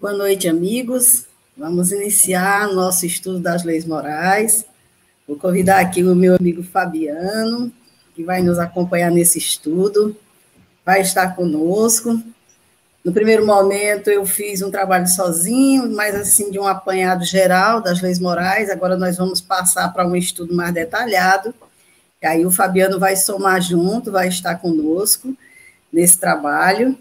Boa noite, amigos. Vamos iniciar nosso estudo das leis morais. Vou convidar aqui o meu amigo Fabiano, que vai nos acompanhar nesse estudo, vai estar conosco. No primeiro momento, eu fiz um trabalho sozinho, mas assim, de um apanhado geral das leis morais. Agora nós vamos passar para um estudo mais detalhado. E aí o Fabiano vai somar junto, vai estar conosco nesse trabalho.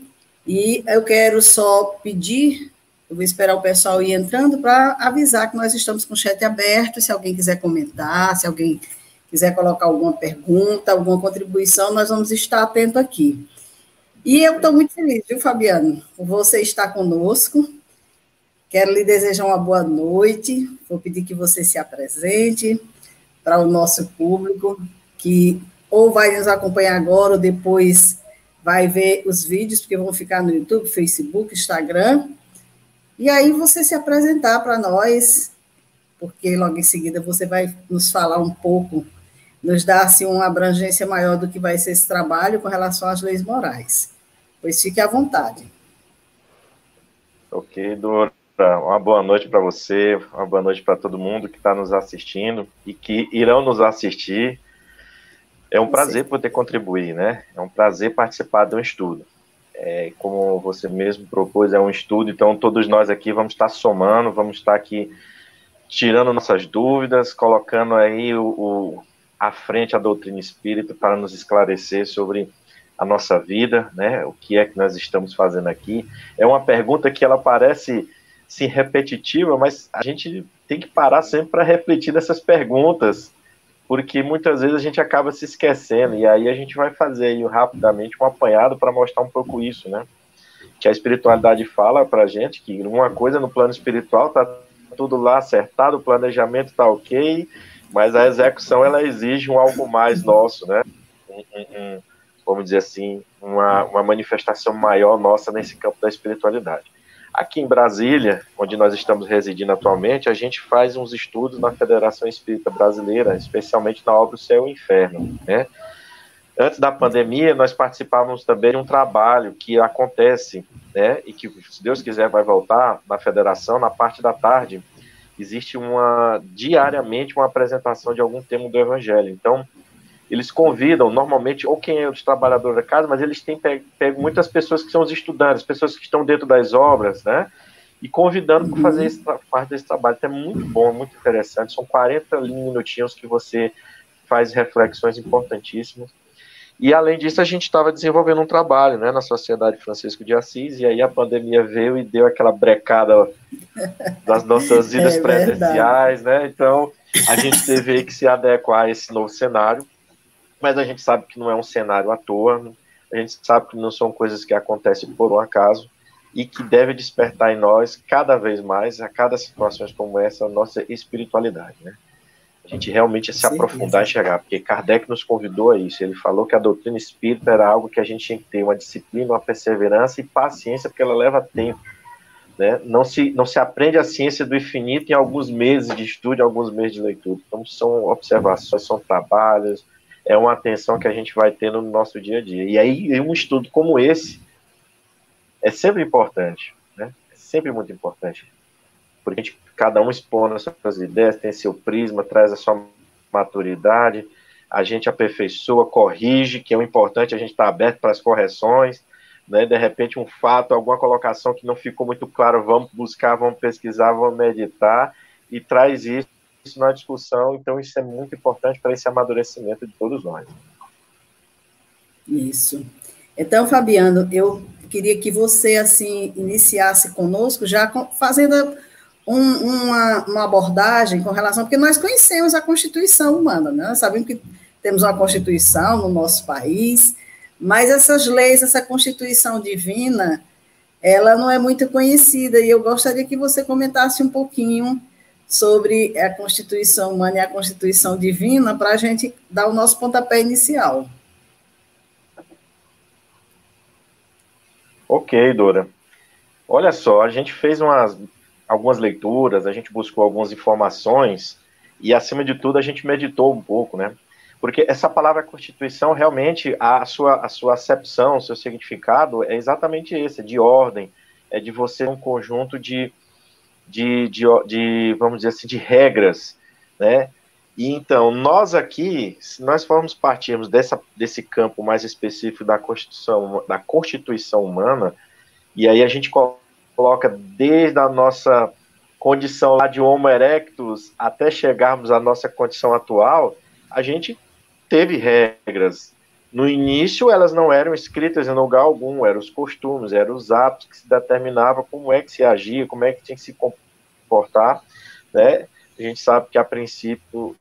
E eu quero só pedir, eu vou esperar o pessoal ir entrando para avisar que nós estamos com o chat aberto, se alguém quiser comentar, se alguém quiser colocar alguma pergunta, alguma contribuição, nós vamos estar atento aqui. E eu estou muito feliz, viu, Fabiano, por você estar conosco. Quero lhe desejar uma boa noite, vou pedir que você se apresente para o nosso público, que ou vai nos acompanhar agora ou depois vai ver os vídeos, porque vão ficar no YouTube, Facebook, Instagram, e aí você se apresentar para nós, porque logo em seguida você vai nos falar um pouco, nos dar assim, uma abrangência maior do que vai ser esse trabalho com relação às leis morais. Pois fique à vontade. Ok, Dora. Uma boa noite para você, uma boa noite para todo mundo que está nos assistindo e que irão nos assistir. É um prazer poder contribuir, né? É um prazer participar de um estudo. Como você mesmo propôs, é um estudo, então todos nós aqui vamos estar somando, vamos estar aqui tirando nossas dúvidas, colocando aí à frente a doutrina espírita para nos esclarecer sobre a nossa vida, né? O que é que nós estamos fazendo aqui. É uma pergunta que ela parece sim repetitiva, mas a gente tem que parar sempre para refletir nessas perguntas, porque muitas vezes a gente acaba se esquecendo, e aí a gente vai fazer aí rapidamente um apanhado para mostrar um pouco isso, né? Que a espiritualidade fala para a gente que uma coisa no plano espiritual está tudo lá acertado, o planejamento está ok, mas a execução ela exige um algo mais nosso, né? Vamos dizer assim, uma manifestação maior nossa nesse campo da espiritualidade. Aqui em Brasília, onde nós estamos residindo atualmente, a gente faz uns estudos na Federação Espírita Brasileira, especialmente na obra O Céu e o Inferno, né? Antes da pandemia, nós participávamos também de um trabalho que acontece, né, e que, se Deus quiser, vai voltar na Federação, na parte da tarde, existe diariamente uma apresentação de algum tema do Evangelho. Então, eles convidam, normalmente, ou quem é os trabalhadores da casa, mas eles têm pego muitas pessoas que são os estudantes, pessoas que estão dentro das obras, né? E convidando para fazer parte desse trabalho. Então é muito bom, muito interessante. São 40 minutinhos que você faz reflexões importantíssimas. E, além disso, a gente estava desenvolvendo um trabalho, né, na Sociedade Francisco de Assis, e aí a pandemia veio e deu aquela brecada das nossas vidas presenciais, né? Então, a gente teve aí que se adequar a esse novo cenário. Mas a gente sabe que não é um cenário à toa, a gente sabe que não são coisas que acontecem por um acaso e que deve despertar em nós cada vez mais, a cada situação como essa, a nossa espiritualidade, né? A gente realmente se aprofundar e chegar, porque Kardec nos convidou a isso, ele falou que a doutrina espírita era algo que a gente tinha que ter uma disciplina, uma perseverança e paciência, porque ela leva tempo, né? Não se aprende a ciência do infinito em alguns meses de estudo, em alguns meses de leitura, então são observações, são trabalhos, é uma atenção que a gente vai tendo no nosso dia a dia. E aí, um estudo como esse é sempre importante, né? É sempre muito importante. Porque a gente, cada um expõe as suas ideias, tem seu prisma, traz a sua maturidade, a gente aperfeiçoa, corrige, que é o importante, a gente está aberto para as correções, né? De repente, um fato, alguma colocação que não ficou muito claro, vamos buscar, vamos pesquisar, vamos meditar, e traz isso na discussão, então isso é muito importante para esse amadurecimento de todos nós. Isso. Então, Fabiano, eu queria que você, assim, iniciasse conosco, já fazendo uma abordagem com relação, porque nós conhecemos a Constituição humana, né? Sabemos que temos uma Constituição no nosso país, mas essas leis, essa Constituição divina, ela não é muito conhecida, e eu gostaria que você comentasse um pouquinho sobre a Constituição humana e a Constituição divina, para a gente dar o nosso pontapé inicial. Ok, Dora. Olha só, a gente fez algumas leituras, a gente buscou algumas informações, e, acima de tudo, a gente meditou um pouco, né? Porque essa palavra Constituição, realmente, a sua acepção, o seu significado é exatamente esse, de ordem, é de você ter um conjunto vamos dizer assim, de regras, né? E então, nós aqui, se nós formos partirmos desse campo mais específico da Constituição humana, e aí a gente coloca desde a nossa condição lá de Homo erectus até chegarmos à nossa condição atual, a gente teve regras. No início, elas não eram escritas em lugar algum, eram os costumes, eram os atos que se determinavam como é que se agia, como é que tinha que se comportar, né? A gente sabe que, a princípio,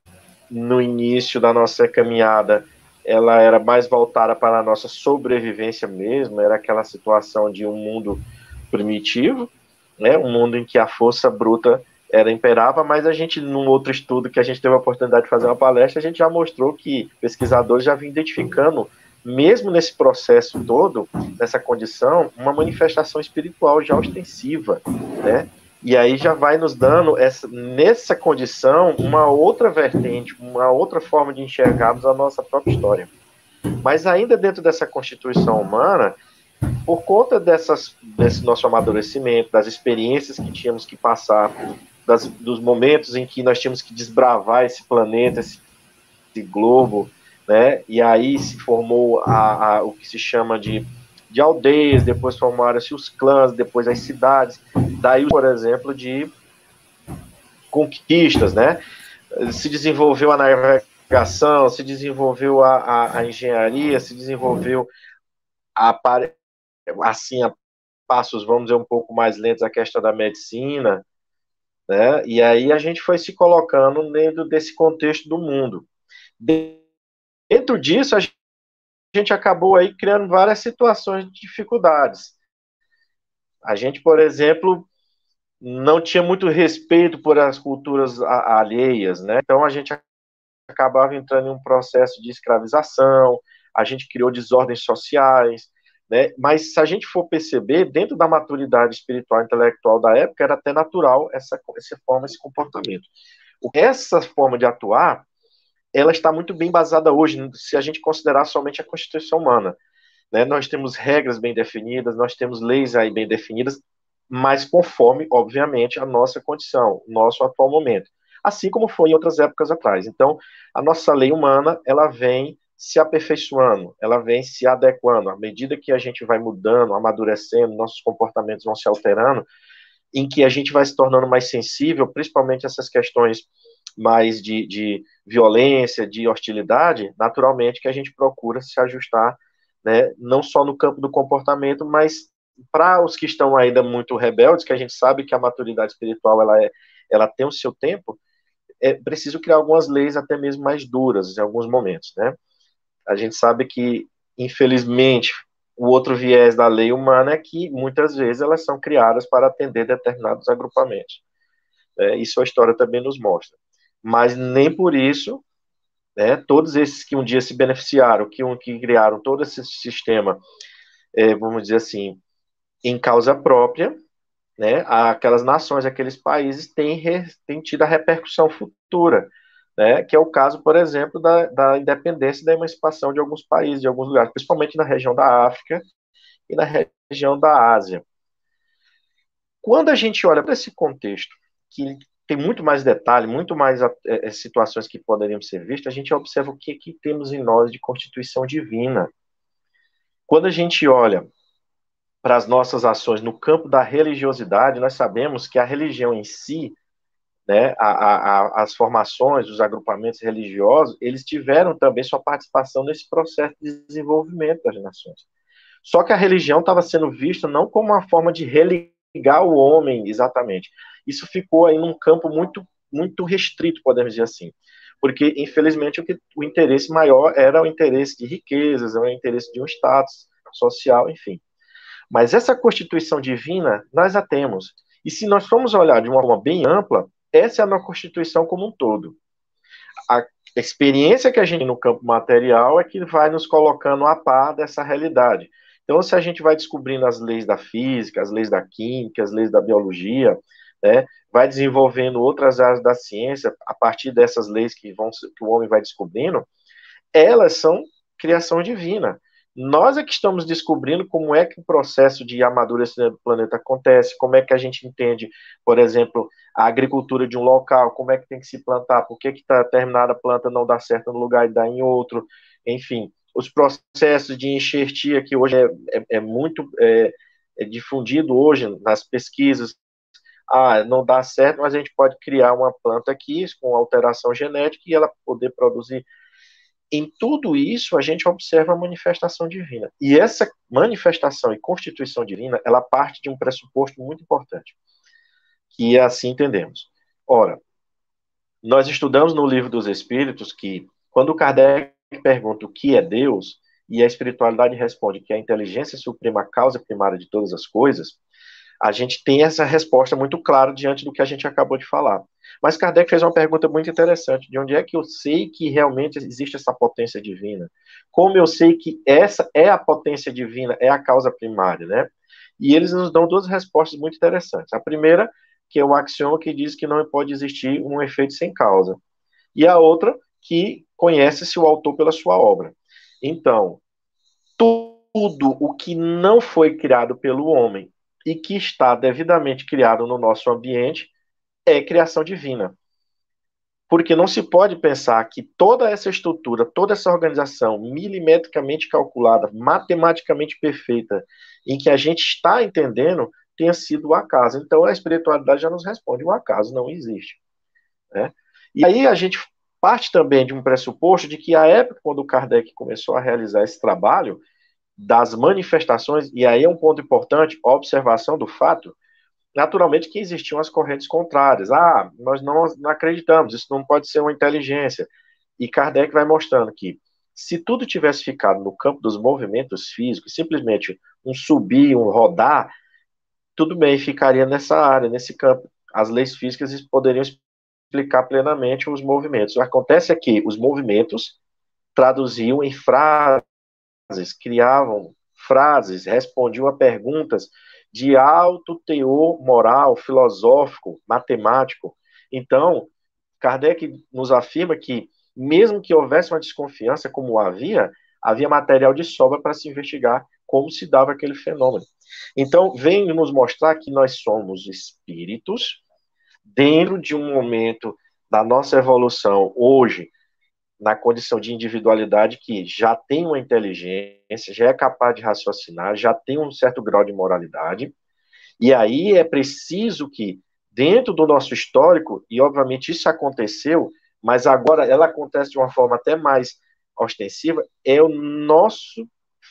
no início da nossa caminhada, ela era mais voltada para a nossa sobrevivência mesmo, era aquela situação de um mundo primitivo, né? Um mundo em que a força bruta imperava, mas a gente, num outro estudo que a gente teve a oportunidade de fazer uma palestra, a gente já mostrou que pesquisadores já vinham identificando, mesmo nesse processo todo, nessa condição, uma manifestação espiritual já ostensiva, né? E aí já vai nos dando, nessa condição, uma outra vertente, uma outra forma de enxergarmos a nossa própria história. Mas ainda dentro dessa constituição humana, por conta desse nosso amadurecimento, das experiências que tínhamos que passar, dos momentos em que nós tínhamos que desbravar esse planeta, esse globo, né? E aí se formou o que se chama de aldeias, depois formaram-se os clãs, depois as cidades, daí, por exemplo, de conquistas, né? Se desenvolveu a navegação, se desenvolveu a engenharia, se desenvolveu assim, a passos, vamos dizer, um pouco mais lentos, a questão da medicina, né? E aí a gente foi se colocando dentro desse contexto do mundo. Dentro disso, a gente acabou aí criando várias situações de dificuldades. A gente, por exemplo, não tinha muito respeito por as culturas alheias, né? Então a gente acabava entrando em um processo de escravização, a gente criou desordens sociais, né? Mas se a gente for perceber, dentro da maturidade espiritual e intelectual da época, era até natural essa forma, esse comportamento. Essa forma de atuar, ela está muito bem embasada hoje, se a gente considerar somente a Constituição humana, né? Nós temos regras bem definidas, nós temos leis aí bem definidas, mas conforme, obviamente, a nossa condição, o nosso atual momento, assim como foi em outras épocas atrás. Então, a nossa lei humana, ela vem se aperfeiçoando, ela vem se adequando, à medida que a gente vai mudando, amadurecendo, nossos comportamentos vão se alterando, em que a gente vai se tornando mais sensível, principalmente essas questões mais de violência, de hostilidade, naturalmente que a gente procura se ajustar, né, não só no campo do comportamento, mas para os que estão ainda muito rebeldes, que a gente sabe que a maturidade espiritual ela tem o seu tempo, é preciso criar algumas leis até mesmo mais duras em alguns momentos, né? A gente sabe que, infelizmente, o outro viés da lei humana é que muitas vezes elas são criadas para atender determinados agrupamentos. Isso a história também nos mostra. Mas nem por isso, né, todos esses que um dia se beneficiaram, que criaram todo esse sistema, vamos dizer assim, em causa própria, né, aquelas nações, aqueles países têm tido a repercussão futura, né, que é o caso, por exemplo, da independência e da emancipação de alguns países, de alguns lugares, principalmente na região da África e na região da Ásia. Quando a gente olha para esse contexto, que tem muito mais detalhe, muito mais situações que poderiam ser vistas, a gente observa o que temos em nós de constituição divina. Quando a gente olha para as nossas ações no campo da religiosidade, nós sabemos que a religião em si, né, as formações, os agrupamentos religiosos, eles tiveram também sua participação nesse processo de desenvolvimento das nações. Só que a religião estava sendo vista não como uma forma de religar o homem exatamente. Isso ficou aí num campo muito, muito restrito, podemos dizer assim. Porque, infelizmente, o interesse maior era o interesse de riquezas, era o interesse de um status social, enfim. Mas essa constituição divina, nós a temos. E se nós formos olhar de uma forma bem ampla, essa é a nossa constituição como um todo. A experiência que a gente tem no campo material é que vai nos colocando a par dessa realidade. Então, se a gente vai descobrindo as leis da física, as leis da química, as leis da biologia, né, vai desenvolvendo outras áreas da ciência a partir dessas leis que o homem vai descobrindo, elas são criação divina. Nós é que estamos descobrindo como é que o processo de amadurecimento do planeta acontece, como é que a gente entende, por exemplo, a agricultura de um local, como é que tem que se plantar, por que determinada planta não dá certo no lugar e dá em outro, enfim, os processos de enxertia que hoje é muito difundido hoje nas pesquisas. Não dá certo, mas a gente pode criar uma planta aqui com alteração genética e ela poder produzir. Em tudo isso, a gente observa a manifestação divina. E essa manifestação e constituição divina, ela parte de um pressuposto muito importante, que é assim entendemos. Ora, nós estudamos no Livro dos Espíritos que, quando Kardec pergunta o que é Deus, e a espiritualidade responde que é a inteligência suprema, a causa primária de todas as coisas, a gente tem essa resposta muito clara diante do que a gente acabou de falar. Mas Kardec fez uma pergunta muito interessante: de onde é que eu sei que realmente existe essa potência divina? Como eu sei que essa é a potência divina, é a causa primária, né? E eles nos dão duas respostas muito interessantes. A primeira, que é um axioma que diz que não pode existir um efeito sem causa. E a outra, que conhece-se o autor pela sua obra. Então, tudo o que não foi criado pelo homem e que está devidamente criado no nosso ambiente é criação divina. Porque não se pode pensar que toda essa estrutura, toda essa organização milimetricamente calculada, matematicamente perfeita, em que a gente está entendendo, tenha sido o acaso. Então a espiritualidade já nos responde: o acaso não existe. Né? E aí a gente parte também de um pressuposto de que a época quando Kardec começou a realizar esse trabalho das manifestações, e aí é um ponto importante, a observação do fato, naturalmente que existiam as correntes contrárias. Nós não acreditamos, isso não pode ser uma inteligência. E Kardec vai mostrando que, se tudo tivesse ficado no campo dos movimentos físicos, simplesmente um subir, um rodar, tudo bem, ficaria nessa área, nesse campo. As leis físicas poderiam explicar plenamente os movimentos. O que acontece é que os movimentos traduziam em frases, criavam frases, respondiam a perguntas de alto teor moral, filosófico, matemático. Então, Kardec nos afirma que, mesmo que houvesse uma desconfiança, como havia material de sobra para se investigar como se dava aquele fenômeno. Então, vem nos mostrar que nós somos espíritos dentro de um momento da nossa evolução hoje, na condição de individualidade que já tem uma inteligência, já é capaz de raciocinar, já tem um certo grau de moralidade, e aí é preciso que, dentro do nosso histórico, e obviamente isso aconteceu, mas agora ela acontece de uma forma até mais ostensiva, é o nosso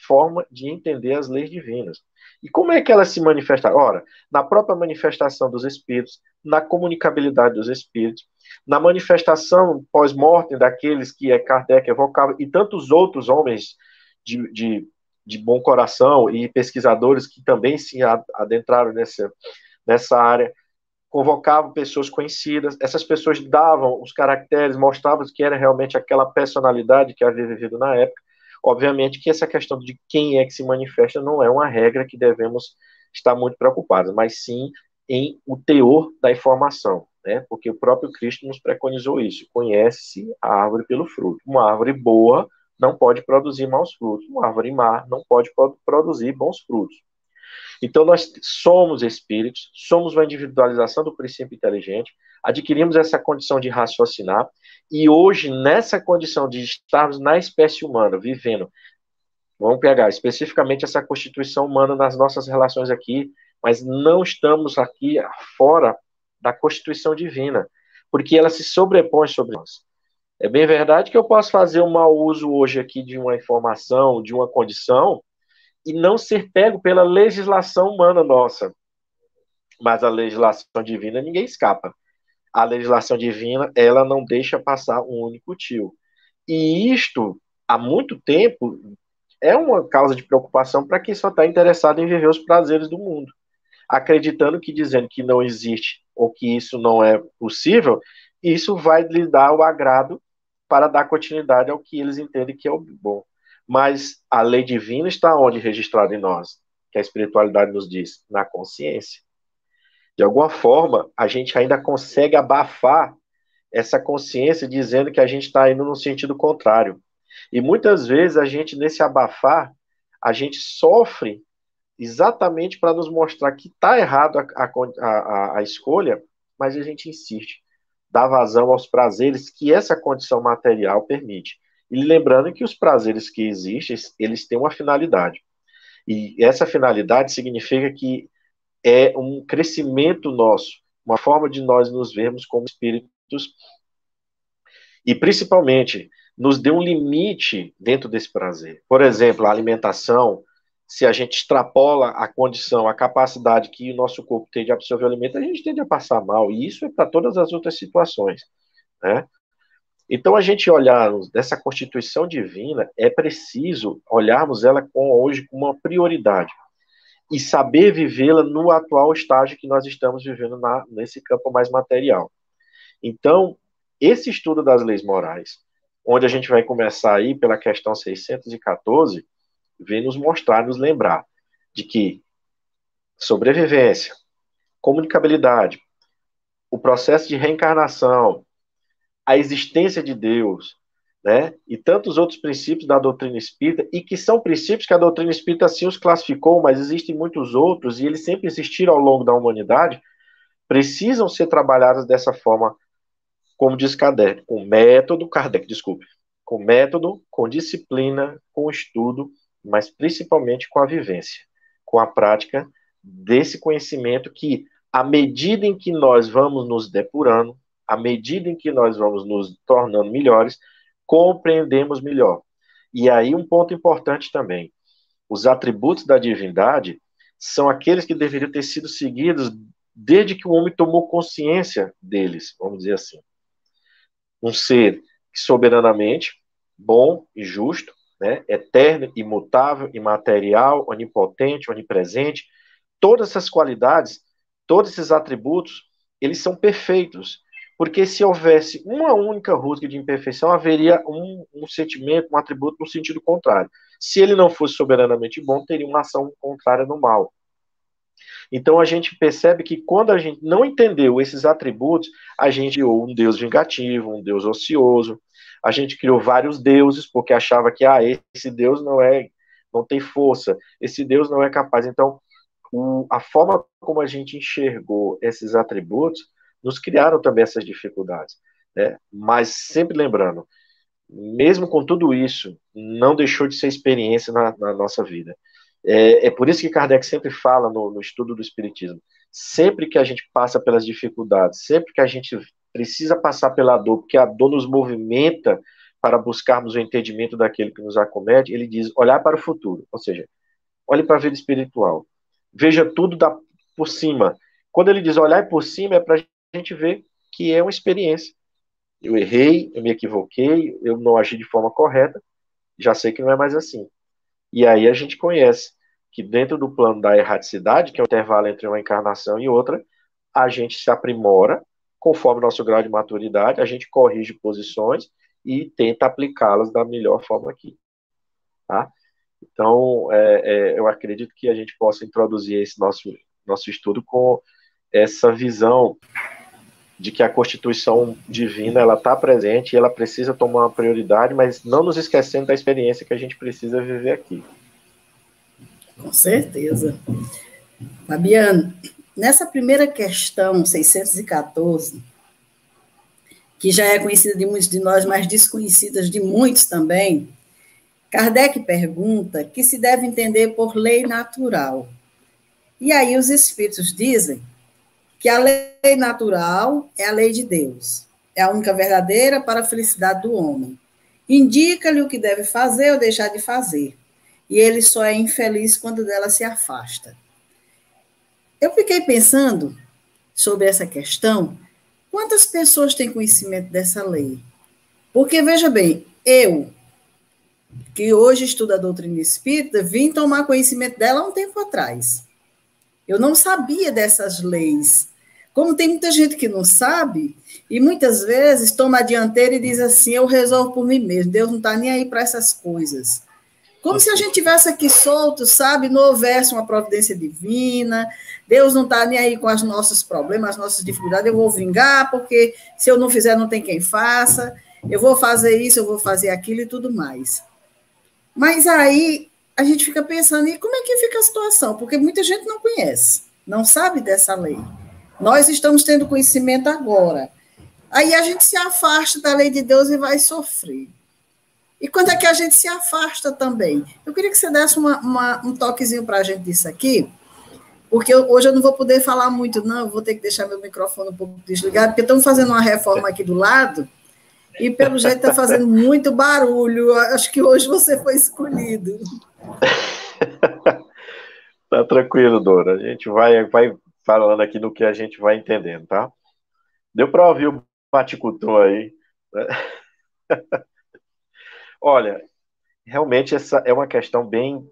forma de entender as leis divinas. E como é que elas se manifestam? Ora, na própria manifestação dos espíritos, na comunicabilidade dos espíritos, na manifestação pós-mortem daqueles que Kardec evocava, e tantos outros homens de bom coração e pesquisadores que também se adentraram nessa área, convocavam pessoas conhecidas, essas pessoas davam os caracteres, mostravam que era realmente aquela personalidade que havia vivido na época. Obviamente que essa questão de quem é que se manifesta não é uma regra que devemos estar muito preocupados, mas sim em o teor da informação, né? Porque o próprio Cristo nos preconizou isso: conhece-se a árvore pelo fruto. Uma árvore boa não pode produzir maus frutos, uma árvore má não pode produzir bons frutos. Então, nós somos espíritos, somos uma individualização do princípio inteligente, adquirimos essa condição de raciocinar, e hoje, nessa condição de estarmos na espécie humana, vivendo, vamos pegar especificamente essa constituição humana nas nossas relações aqui, mas não estamos aqui fora da constituição divina, porque ela se sobrepõe sobre nós. É bem verdade que eu posso fazer um mau uso hoje aqui de uma informação, de uma condição, e não ser pego pela legislação humana nossa. Mas a legislação divina ninguém escapa. A legislação divina, ela não deixa passar um único tio. E isto, há muito tempo, é uma causa de preocupação para quem só está interessado em viver os prazeres do mundo. Acreditando que dizendo que não existe ou que isso não é possível, isso vai lhe dar o agrado para dar continuidade ao que eles entendem que é o bom. Mas a lei divina está onde registrada em nós? Que a espiritualidade nos diz? Na consciência. De alguma forma, a gente ainda consegue abafar essa consciência dizendo que a gente está indo no sentido contrário. E muitas vezes a gente, nesse abafar, a gente sofre exatamente para nos mostrar que está errado a escolha, mas a gente insiste, dá vazão aos prazeres que essa condição material permite. E lembrando que os prazeres que existem, eles têm uma finalidade. E essa finalidade significa que é um crescimento nosso, uma forma de nós nos vermos como espíritos e, principalmente, nos dê um limite dentro desse prazer. Por exemplo, a alimentação, se a gente extrapola a condição, a capacidade que o nosso corpo tem de absorver o alimento, a gente tende a passar mal, e isso é para todas as outras situações, né? Então, a gente olhar dessa constituição divina, é preciso olharmos ela hoje com uma prioridade e saber vivê-la no atual estágio que nós estamos vivendo nesse campo mais material. Então, esse estudo das leis morais, onde a gente vai começar aí pela questão 614, vem nos mostrar, nos lembrar de que sobrevivência, comunicabilidade, o processo de reencarnação, a existência de Deus, né, e tantos outros princípios da doutrina espírita, e que são princípios que a doutrina espírita assim os classificou, mas existem muitos outros, e eles sempre existiram ao longo da humanidade, precisam ser trabalhados dessa forma, como diz Kardec, com método, com disciplina, com estudo, mas principalmente com a vivência, com a prática desse conhecimento que, à medida em que nós vamos nos depurando, à medida em que nós vamos nos tornando melhores, compreendemos melhor. E aí um ponto importante também, os atributos da divindade são aqueles que deveriam ter sido seguidos desde que o homem tomou consciência deles, vamos dizer assim. Um ser soberanamente bom e justo, né, eterno, imutável, imaterial, onipotente, onipresente, todas essas qualidades, todos esses atributos, eles são perfeitos, porque se houvesse uma única rusga de imperfeição, haveria um sentimento, um atributo no sentido contrário. Se ele não fosse soberanamente bom, teria uma ação contrária no mal. Então a gente percebe que quando a gente não entendeu esses atributos, a gente criou um Deus vingativo, um Deus ocioso, a gente criou vários deuses, porque achava que esse Deus não tem força, esse Deus não é capaz. Então, a forma como a gente enxergou esses atributos nos criaram também essas dificuldades, né? Mas sempre lembrando, mesmo com tudo isso, não deixou de ser experiência na nossa vida. É por isso que Kardec sempre fala no estudo do Espiritismo, sempre que a gente passa pelas dificuldades, sempre que a gente precisa passar pela dor, porque a dor nos movimenta para buscarmos o entendimento daquele que nos acomete, ele diz, olhar para o futuro, ou seja, olhe para a vida espiritual, veja tudo por cima. Quando ele diz olhar por cima, é para a gente ver que é uma experiência. Eu errei, eu me equivoquei, eu não agi de forma correta, já sei que não é mais assim. E aí a gente conhece que dentro do plano da erraticidade, que é o intervalo entre uma encarnação e outra, a gente se aprimora, conforme o nosso grau de maturidade, a gente corrige posições e tenta aplicá-las da melhor forma aqui. Tá? Então, eu acredito que a gente possa introduzir esse nosso estudo com essa visão de que a Constituição Divina ela está presente e ela precisa tomar uma prioridade, mas não nos esquecendo da experiência que a gente precisa viver aqui. Com certeza. Fabiano, nessa primeira questão, 614, que já é conhecida de muitos de nós, mas desconhecida de muitos também, Kardec pergunta que se deve entender por lei natural. E aí os espíritos dizem que a lei natural é a lei de Deus, é a única verdadeira para a felicidade do homem. Indica-lhe o que deve fazer ou deixar de fazer, e ele só é infeliz quando dela se afasta. Eu fiquei pensando sobre essa questão, quantas pessoas têm conhecimento dessa lei? Porque, veja bem, eu, que hoje estudo a doutrina espírita, vim tomar conhecimento dela há um tempo atrás. Eu não sabia dessas leis. Como tem muita gente que não sabe, e muitas vezes toma a dianteira e diz assim, eu resolvo por mim mesmo, Deus não está nem aí para essas coisas. Como se a gente tivesse aqui solto, sabe, não houvesse uma providência divina, Deus não está nem aí com os nossos problemas, as nossas dificuldades, eu vou vingar, porque se eu não fizer, não tem quem faça, eu vou fazer isso, eu vou fazer aquilo e tudo mais. Mas aí a gente fica pensando, e como é que fica a situação? Porque muita gente não conhece, não sabe dessa lei. Nós estamos tendo conhecimento agora. Aí a gente se afasta da lei de Deus e vai sofrer. E quando é que a gente se afasta também? Eu queria que você desse um toquezinho para a gente disso aqui, porque hoje eu não vou poder falar muito, não, eu vou ter que deixar meu microfone um pouco desligado, porque estamos fazendo uma reforma aqui do lado, e pelo jeito está fazendo muito barulho. Acho que hoje você foi escolhido. Tá tranquilo, Dora. A gente vai falando aqui no que a gente vai entendendo, tá? Deu para ouvir o baticutor aí, né? Olha, realmente essa é uma questão bem,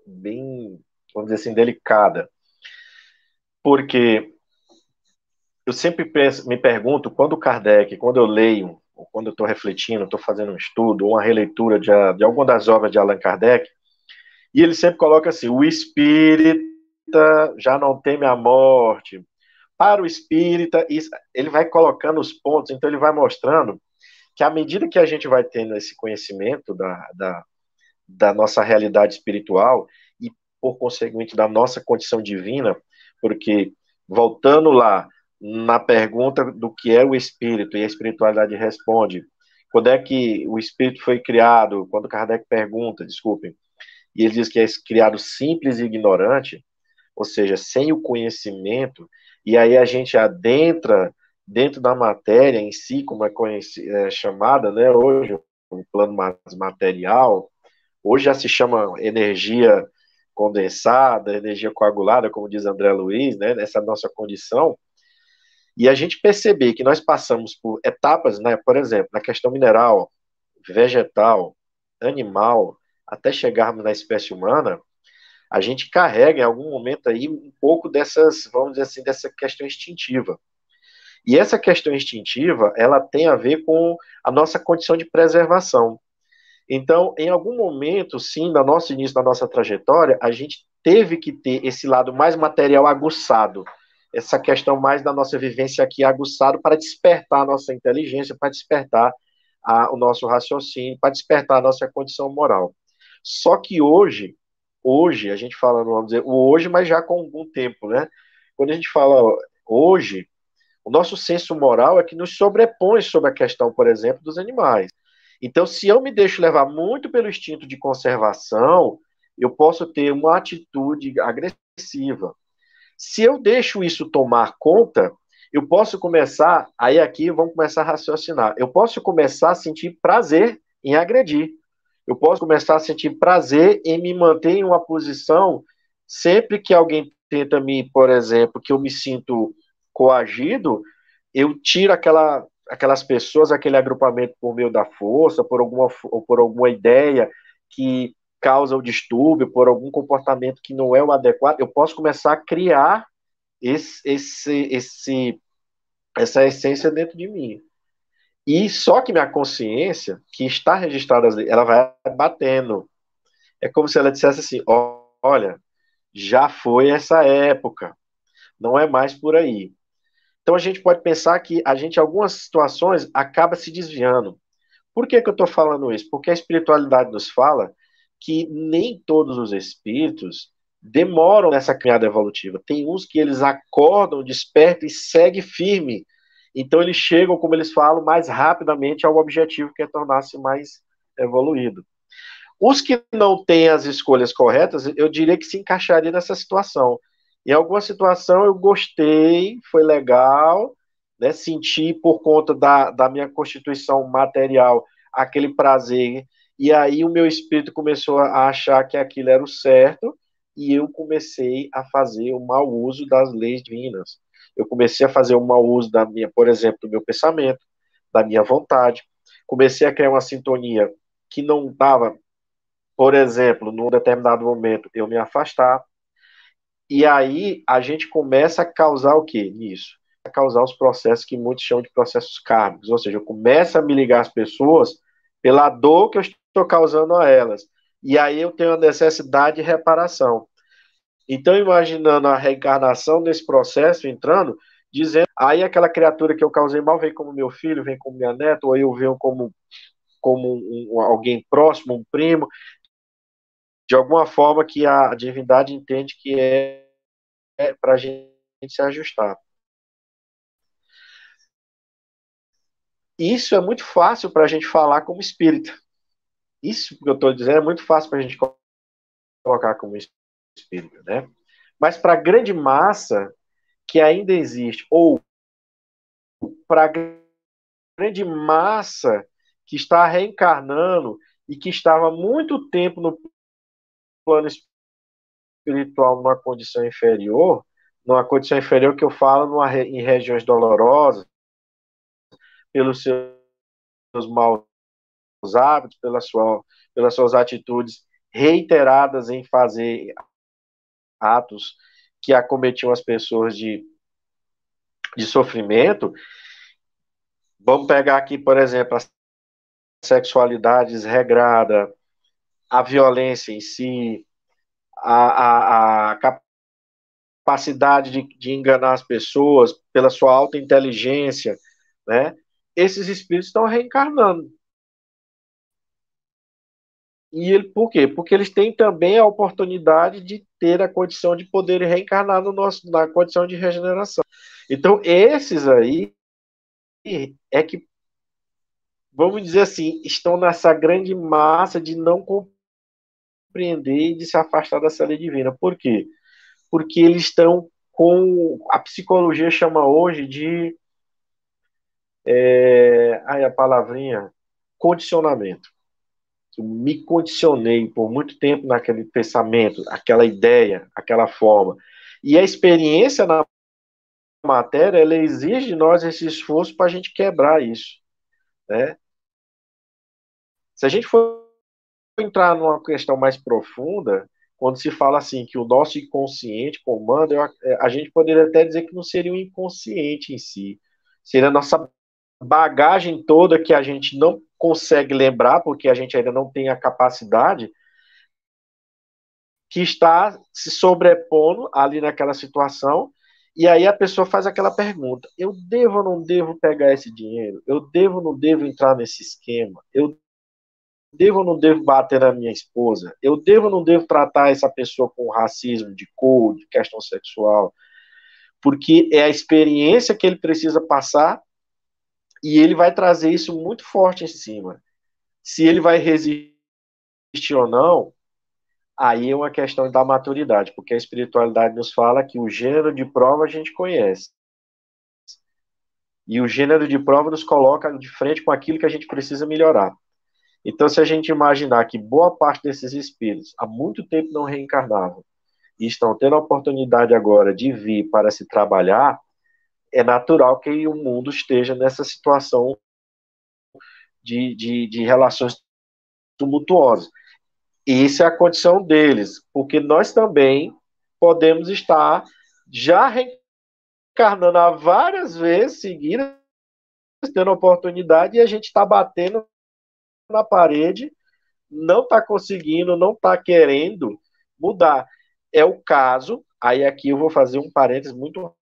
vamos dizer assim, delicada, porque eu sempre me pergunto, quando eu leio, ou quando eu estou refletindo, estou fazendo um estudo, ou uma releitura de alguma das obras de Allan Kardec, e ele sempre coloca assim, o espírita já não teme a morte. Para o espírita, ele vai colocando os pontos, então ele vai mostrando que à medida que a gente vai tendo esse conhecimento da nossa realidade espiritual e, por conseguinte, da nossa condição divina, porque, voltando lá na pergunta do que é o espírito, e a espiritualidade responde, quando é que o espírito foi criado? Quando Kardec pergunta, desculpem, e ele diz que é criado simples e ignorante, ou seja, sem o conhecimento, e aí a gente adentra dentro da matéria em si, como é chamada, né, hoje, o plano mais material. Hoje já se chama energia condensada, energia coagulada, como diz André Luiz, né, nessa nossa condição, e a gente perceber que nós passamos por etapas, né, por exemplo, na questão mineral, vegetal, animal, até chegarmos na espécie humana, a gente carrega em algum momento aí um pouco dessas, vamos dizer assim, dessa questão instintiva. E essa questão instintiva, ela tem a ver com a nossa condição de preservação. Então, em algum momento, sim, no nosso início da nossa trajetória, a gente teve que ter esse lado mais material aguçado, essa questão mais da nossa vivência aqui aguçado para despertar a nossa inteligência, para despertar o nosso raciocínio, para despertar a nossa condição moral. Só que hoje, a gente fala, vamos dizer, o hoje, mas já com algum tempo, né? Quando a gente fala hoje, o nosso senso moral é que nos sobrepõe sobre a questão, por exemplo, dos animais. Então, se eu me deixo levar muito pelo instinto de conservação, eu posso ter uma atitude agressiva. Se eu deixo isso tomar conta, eu posso começar, aí aqui vamos começar a raciocinar, eu posso começar a sentir prazer em agredir. Eu posso começar a sentir prazer em me manter em uma posição sempre que alguém tenta me, por exemplo, que eu me sinto coagido, eu tiro aquelas pessoas, aquele agrupamento por meio da força, por alguma ideia que causa o distúrbio, por algum comportamento que não é o adequado, eu posso começar a criar essa essência dentro de mim. E só que minha consciência, que está registrada, ela vai batendo. É como se ela dissesse assim, olha, já foi essa época, não é mais por aí. Então a gente pode pensar que a gente, em algumas situações, acaba se desviando. Por que eu estou falando isso? Porque a espiritualidade nos fala que nem todos os espíritos demoram nessa caminhada evolutiva. Tem uns que eles acordam, despertam e seguem firme. Então eles chegam, como eles falam, mais rapidamente ao objetivo, que é tornar-se mais evoluído. Os que não têm as escolhas corretas, eu diria que se encaixaria nessa situação. Em alguma situação eu gostei, foi legal, né, senti por conta da minha constituição material aquele prazer, e aí o meu espírito começou a achar que aquilo era o certo, e eu comecei a fazer o mau uso das leis divinas. Eu comecei a fazer o mau uso por exemplo, do meu pensamento, da minha vontade. Comecei a criar uma sintonia que não estava, por exemplo, num determinado momento, eu me afastar. E aí a gente começa a causar o quê nisso? A causar os processos que muitos chamam de processos kármicos. Ou seja, eu começo a me ligar às pessoas pela dor que eu estou causando a elas. E aí eu tenho a necessidade de reparação. Então, imaginando a reencarnação nesse processo, entrando, dizendo, aí aquela criatura que eu causei mal vem como meu filho, vem como minha neta, ou eu venho como alguém próximo, um primo, de alguma forma que a divindade entende que é para a gente se ajustar. Isso é muito fácil para a gente falar como espírita. Isso que eu estou dizendo é muito fácil para a gente colocar como espírita, né? Mas para a grande massa que ainda existe, ou para a grande massa que está reencarnando e que estava há muito tempo no plano espiritual numa condição inferior que eu falo em regiões dolorosas, pelos seus maus hábitos, pelas suas atitudes reiteradas em fazer atos que acometiam as pessoas de sofrimento. Vamos pegar aqui, por exemplo, a sexualidade desregrada, a violência em si, a capacidade de enganar as pessoas pela sua alta inteligência, né? Esses espíritos estão reencarnando. Por quê? Porque eles têm também a oportunidade de ter a condição de poder reencarnar na condição de regeneração. Então, esses aí é que, vamos dizer assim, estão nessa grande massa de não compreender e de se afastar da lei divina. Por quê? Porque eles estão com, a psicologia chama hoje de, a palavrinha, condicionamento. Eu me condicionei por muito tempo naquele pensamento, aquela ideia, aquela forma. E a experiência na matéria, ela exige de nós esse esforço para a gente quebrar isso, né? Se a gente for entrar numa questão mais profunda, quando se fala assim que o nosso inconsciente comanda, a gente poderia até dizer que não seria o inconsciente em si, seria a nossa bagagem toda que a gente não consegue lembrar, porque a gente ainda não tem a capacidade, que está se sobrepondo ali naquela situação, e aí a pessoa faz aquela pergunta: eu devo ou não devo pegar esse dinheiro? Eu devo ou não devo entrar nesse esquema? Eu devo ou não devo bater na minha esposa? Eu devo ou não devo tratar essa pessoa com racismo, de cor, de questão sexual? Porque é a experiência que ele precisa passar e ele vai trazer isso muito forte em cima. Se ele vai resistir ou não, aí é uma questão da maturidade, porque a espiritualidade nos fala que o gênero de prova a gente conhece. E o gênero de prova nos coloca de frente com aquilo que a gente precisa melhorar. Então, se a gente imaginar que boa parte desses espíritos há muito tempo não reencarnavam e estão tendo a oportunidade agora de vir para se trabalhar, é natural que o mundo esteja nessa situação de relações tumultuosas. E isso é a condição deles, porque nós também podemos estar já reencarnando há várias vezes seguidas, tendo oportunidade, e a gente está batendo na parede, não está conseguindo, não está querendo mudar. É o caso, aí aqui eu vou fazer um parênteses muito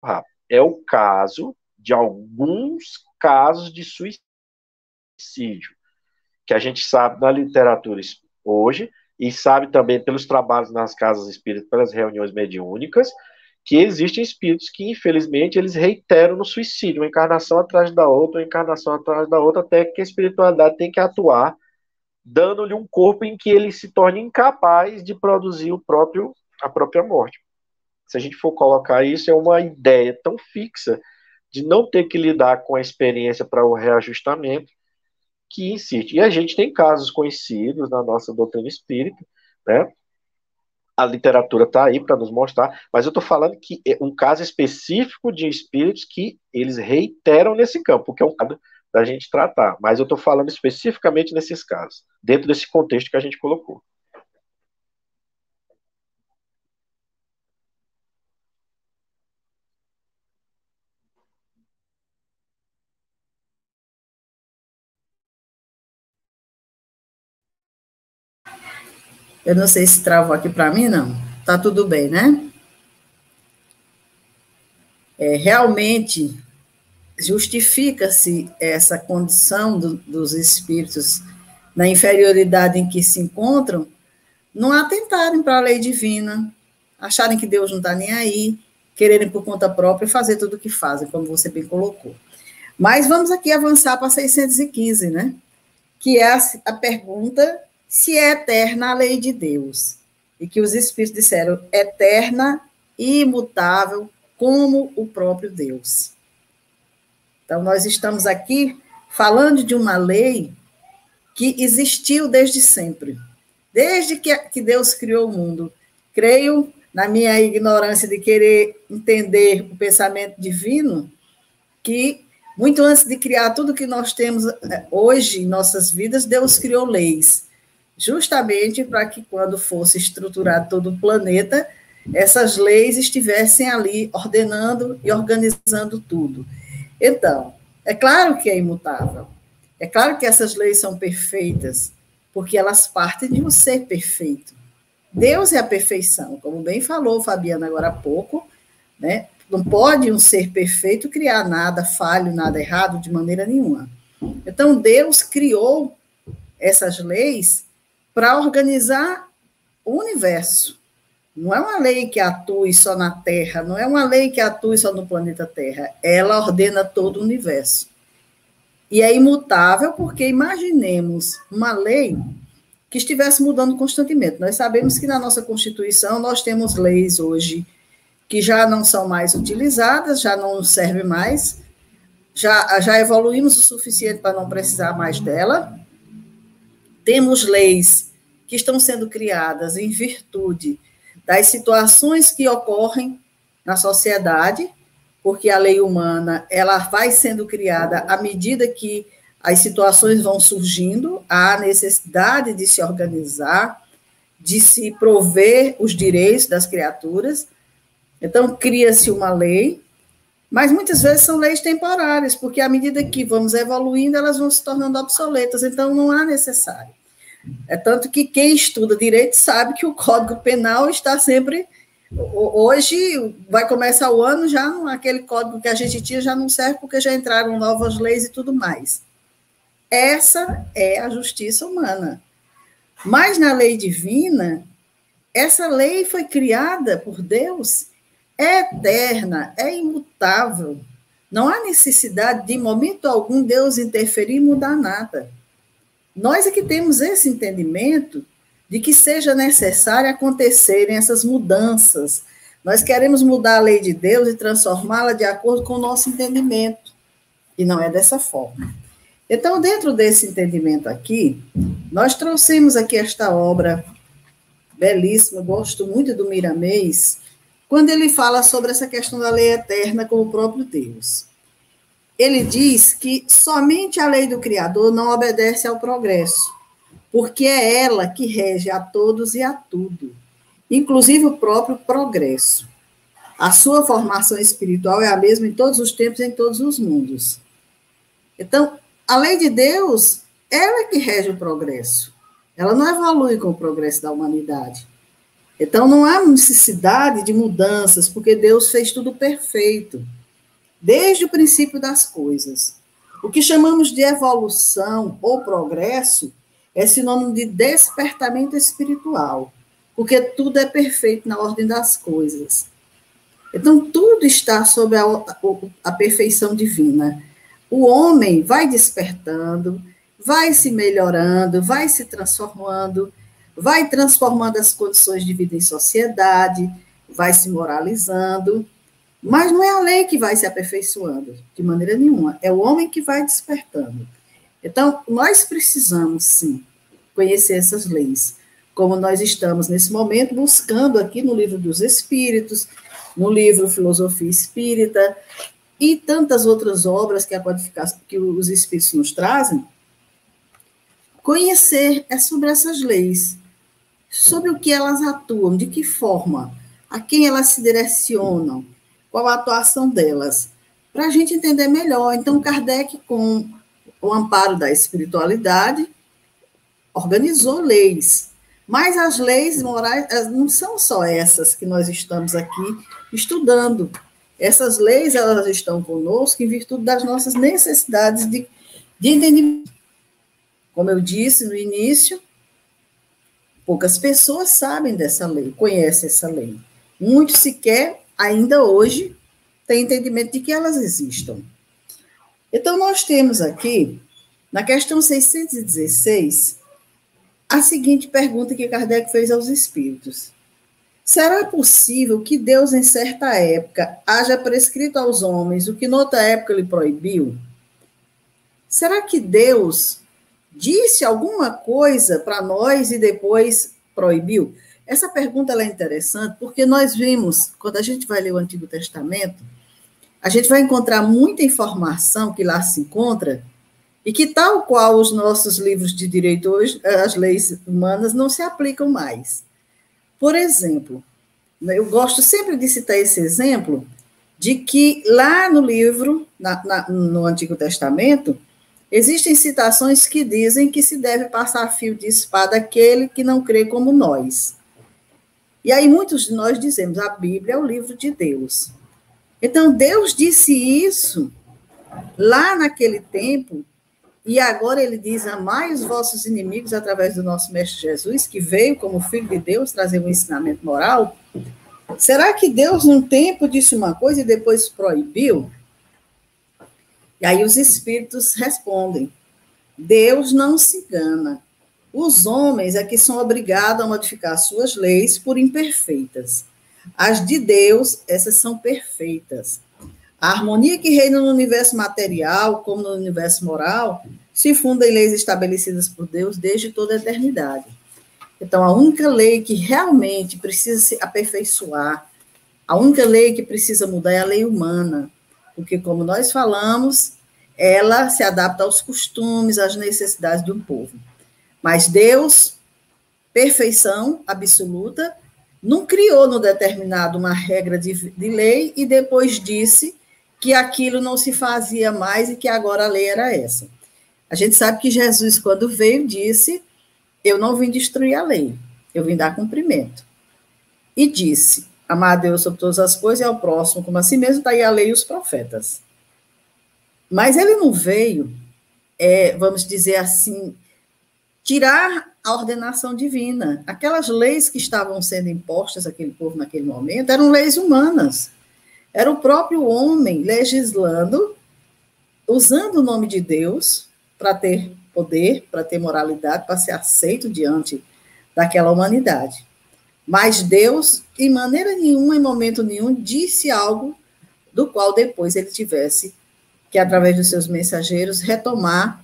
rápido, é o caso de alguns casos de suicídio, que a gente sabe na literatura hoje, e sabe também pelos trabalhos nas casas espíritas, pelas reuniões mediúnicas, que existem espíritos que, infelizmente, eles reiteram no suicídio, uma encarnação atrás da outra, uma encarnação atrás da outra, até que a espiritualidade tem que atuar, dando-lhe um corpo em que ele se torne incapaz de produzir a própria morte. Se a gente for colocar isso, é uma ideia tão fixa de não ter que lidar com a experiência para o reajustamento, que insiste. E a gente tem casos conhecidos na nossa doutrina espírita, né? A literatura está aí para nos mostrar, mas eu estou falando que é um caso específico de espíritos que eles reiteram nesse campo, porque é um caso da gente tratar, mas eu estou falando especificamente nesses casos, dentro desse contexto que a gente colocou. Eu não sei se travou aqui para mim, não. Tá tudo bem, né? Realmente justifica-se essa condição dos espíritos na inferioridade em que se encontram, não atentarem para a lei divina, acharem que Deus não está nem aí, quererem por conta própria fazer tudo o que fazem, como você bem colocou. Mas vamos aqui avançar para 615, né? Que é a pergunta se é eterna a lei de Deus. E que os Espíritos disseram eterna e imutável como o próprio Deus. Então, nós estamos aqui falando de uma lei que existiu desde sempre. Desde que Deus criou o mundo. Creio, na minha ignorância de querer entender o pensamento divino, que muito antes de criar tudo que nós temos hoje em nossas vidas, Deus criou leis, justamente para que quando fosse estruturado todo o planeta, essas leis estivessem ali ordenando e organizando tudo. Então, é claro que é imutável, é claro que essas leis são perfeitas, porque elas partem de um ser perfeito. Deus é a perfeição, como bem falou Fabiana agora há pouco, né? Não pode um ser perfeito criar nada falho, nada errado, de maneira nenhuma. Então, Deus criou essas leis para organizar o universo. Não é uma lei que atue só na Terra, não é uma lei que atue só no planeta Terra. Ela ordena todo o universo. E é imutável porque imaginemos uma lei que estivesse mudando constantemente. Nós sabemos que na nossa Constituição nós temos leis hoje que já não são mais utilizadas, já não servem mais, já evoluímos o suficiente para não precisar mais dela. Temos leis que estão sendo criadas em virtude das situações que ocorrem na sociedade, porque a lei humana ela vai sendo criada à medida que as situações vão surgindo, há necessidade de se organizar, de se prover os direitos das criaturas. Então, cria-se uma lei, mas muitas vezes são leis temporárias, porque à medida que vamos evoluindo, elas vão se tornando obsoletas, então não há necessário. É tanto que quem estuda direito sabe que o Código Penal está sempre... Hoje, vai começar o ano, já aquele código que a gente tinha já não serve, porque já entraram novas leis e tudo mais. Essa é a justiça humana. Mas na lei divina, essa lei foi criada por Deus, é eterna, é imutável. Não há necessidade de, em momento algum, Deus interferir e mudar nada. Nós é que temos esse entendimento de que seja necessário acontecerem essas mudanças. Nós queremos mudar a lei de Deus e transformá-la de acordo com o nosso entendimento. E não é dessa forma. Então, dentro desse entendimento aqui, nós trouxemos aqui esta obra belíssima, gosto muito do Miramês, quando ele fala sobre essa questão da lei eterna com o próprio Deus. Ele diz que somente a lei do Criador não obedece ao progresso, porque é ela que rege a todos e a tudo, inclusive o próprio progresso. A sua formação espiritual é a mesma em todos os tempos e em todos os mundos. Então, a lei de Deus, ela é que rege o progresso. Ela não evolui com o progresso da humanidade. Então, não há necessidade de mudanças, porque Deus fez tudo perfeito, desde o princípio das coisas. O que chamamos de evolução ou progresso é sinônimo de despertamento espiritual, porque tudo é perfeito na ordem das coisas. Então, tudo está sob a perfeição divina. O homem vai despertando, vai se melhorando, vai se transformando, vai transformando as condições de vida em sociedade, vai se moralizando, mas não é a lei que vai se aperfeiçoando, de maneira nenhuma, é o homem que vai despertando. Então, nós precisamos, sim, conhecer essas leis, como nós estamos, nesse momento, buscando aqui no Livro dos Espíritos, no livro Filosofia Espírita, e tantas outras obras que os Espíritos nos trazem. Conhecer é sobre essas leis, sobre o que elas atuam, de que forma, a quem elas se direcionam, qual a atuação delas, para a gente entender melhor. Então, Kardec, com o amparo da espiritualidade, organizou leis, mas as leis morais não são só essas que nós estamos aqui estudando. Essas leis, elas estão conosco em virtude das nossas necessidades de entendimento. Como eu disse no início, Poucas pessoas sabem dessa lei, conhecem essa lei. Muitos sequer, ainda hoje, têm entendimento de que elas existam. Então, nós temos aqui, na questão 616, a seguinte pergunta que Kardec fez aos espíritos. Será possível que Deus, em certa época, haja prescrito aos homens o que noutra época lhe proibiu? Será que Deus disse alguma coisa para nós e depois proibiu? Essa pergunta ela é interessante porque nós vimos, quando a gente vai ler o Antigo Testamento, a gente vai encontrar muita informação que lá se encontra e que, tal qual os nossos livros de direito hoje, as leis humanas não se aplicam mais. Por exemplo, eu gosto sempre de citar esse exemplo de que lá no livro, no Antigo Testamento, existem citações que dizem que se deve passar fio de espada aquele que não crê como nós. E aí muitos de nós dizemos, a Bíblia é o livro de Deus. Então, Deus disse isso lá naquele tempo, e agora ele diz, amai os vossos inimigos através do nosso Mestre Jesus, que veio como Filho de Deus trazer um ensinamento moral. Será que Deus, num tempo, disse uma coisa e depois proibiu? E aí os espíritos respondem, Deus não se engana. Os homens é que são obrigados a modificar suas leis por imperfeitas. As de Deus, essas são perfeitas. A harmonia que reina no universo material, como no universo moral, se funda em leis estabelecidas por Deus desde toda a eternidade. Então, a única lei que realmente precisa se aperfeiçoar, a única lei que precisa mudar é a lei humana, porque, como nós falamos, ela se adapta aos costumes, às necessidades de um povo. Mas Deus, perfeição absoluta, não criou no determinado uma regra de lei e depois disse que aquilo não se fazia mais e que agora a lei era essa. A gente sabe que Jesus, quando veio, disse, eu não vim destruir a lei, eu vim dar cumprimento. E disse, amar a Deus sobre todas as coisas e ao próximo como a si mesmo, está aí a lei e os profetas. Mas ele não veio, vamos dizer assim, tirar a ordenação divina. Aquelas leis que estavam sendo impostas àquele povo naquele momento eram leis humanas. Era o próprio homem legislando, usando o nome de Deus para ter poder, para ter moralidade, para ser aceito diante daquela humanidade. Mas Deus, em maneira nenhuma, em momento nenhum, disse algo do qual depois ele tivesse que, através dos seus mensageiros, retomar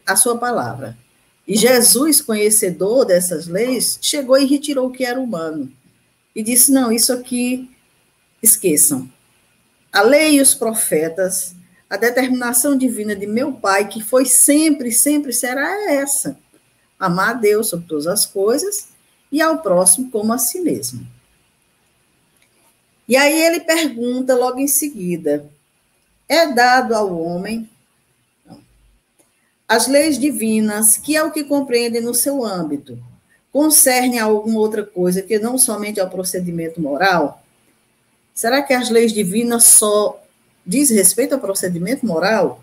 a sua palavra. E Jesus, conhecedor dessas leis, chegou e retirou o que era humano. E disse, não, isso aqui, esqueçam. A lei e os profetas, a determinação divina de meu Pai, que foi sempre, sempre será essa. Amar a Deus sobre todas as coisas e ao próximo como a si mesmo. E aí ele pergunta logo em seguida, é dado ao homem as leis divinas, que é o que compreendem no seu âmbito, concernem a alguma outra coisa que não somente ao procedimento moral? Será que as leis divinas só diz respeito ao procedimento moral?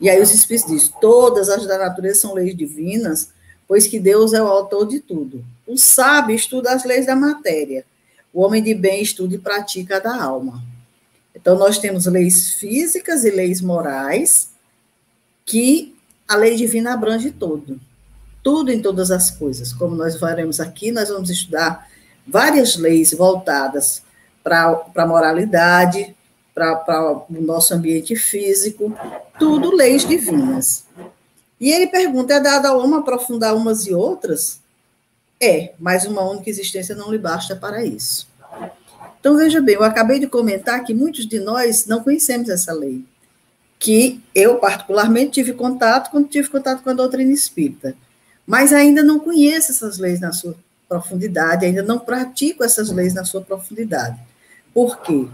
E aí os Espíritos dizem, todas as da natureza são leis divinas, pois que Deus é o autor de tudo. O sábio estuda as leis da matéria, o homem de bem estuda e pratica a da alma. Então, nós temos leis físicas e leis morais, que a lei divina abrange tudo em todas as coisas. Como nós faremos aqui, nós vamos estudar várias leis voltadas para a moralidade, para o nosso ambiente físico, tudo leis divinas. E ele pergunta, é dado ao homem aprofundar umas e outras? Mas uma única existência não lhe basta para isso. Então, veja bem, eu acabei de comentar que muitos de nós não conhecemos essa lei, que eu, particularmente, tive contato quando tive contato com a doutrina espírita, mas ainda não conheço essas leis na sua profundidade, ainda não pratico essas leis na sua profundidade. Por quê?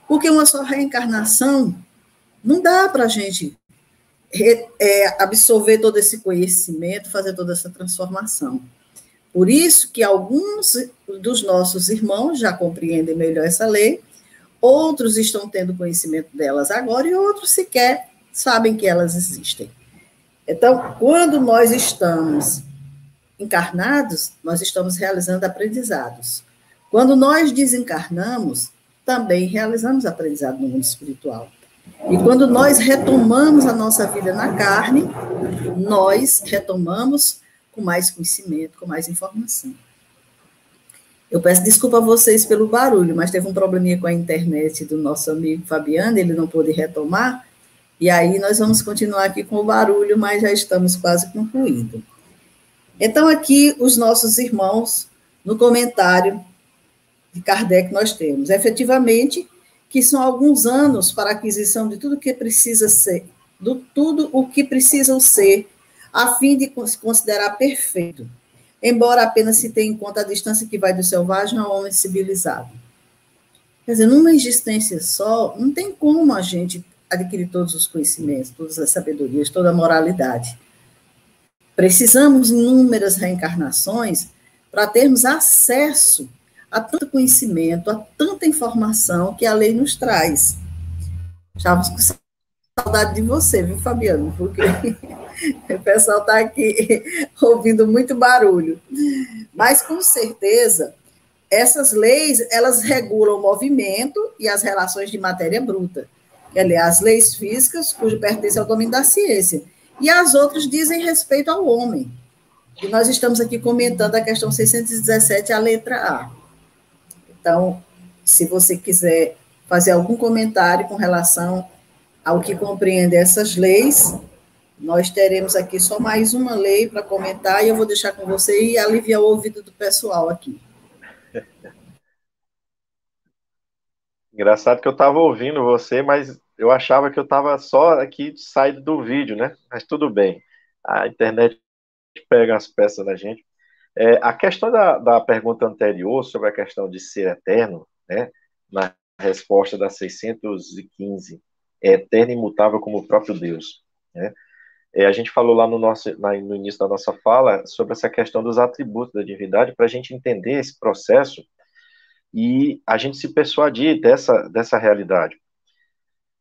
Porque uma só reencarnação não dá para a gente absorver todo esse conhecimento, fazer toda essa transformação. Por isso que alguns dos nossos irmãos já compreendem melhor essa lei, outros estão tendo conhecimento delas agora e outros sequer sabem que elas existem. Então, quando nós estamos encarnados, nós estamos realizando aprendizados. Quando nós desencarnamos, também realizamos aprendizado no mundo espiritual. E quando nós retomamos a nossa vida na carne, nós retomamos com mais conhecimento, com mais informação. Eu peço desculpa a vocês pelo barulho, mas teve um probleminha com a internet do nosso amigo Fabiano, ele não pôde retomar, e aí nós vamos continuar aqui com o barulho, mas já estamos quase concluindo. Então, aqui, os nossos irmãos, no comentário de Kardec, nós temos, efetivamente, que são alguns anos para a aquisição de tudo que precisa ser, de tudo o que precisam ser, a fim de se considerar perfeito, embora apenas se tenha em conta a distância que vai do selvagem ao homem civilizado. Quer dizer, numa existência só, não tem como a gente adquirir todos os conhecimentos, todas as sabedorias, toda a moralidade. Precisamos de inúmeras reencarnações para termos acesso a tanto conhecimento, a tanta informação que a lei nos traz. Estávamos com saudade de você, viu, Fabiano? Porque o pessoal está aqui ouvindo muito barulho. Mas, com certeza, essas leis, elas regulam o movimento e as relações de matéria bruta. Aliás, as leis físicas, cujo pertence ao domínio da ciência. E as outras dizem respeito ao homem. E nós estamos aqui comentando a questão 617, a letra A. Então, se você quiser fazer algum comentário com relação ao que compreende essas leis, nós teremos aqui só mais uma lei para comentar, e eu vou deixar com você e aliviar o ouvido do pessoal aqui. Engraçado que eu estava ouvindo você, mas eu achava que eu estava só aqui saído do vídeo, né? Mas tudo bem. A internet pega as peças da gente. A questão da pergunta anterior sobre a questão de ser eterno, né? Na resposta da 615, é eterno e imutável como o próprio Deus, né? A gente falou lá no início da nossa fala sobre essa questão dos atributos da divindade, para a gente entender esse processo e a gente se persuadir dessa realidade.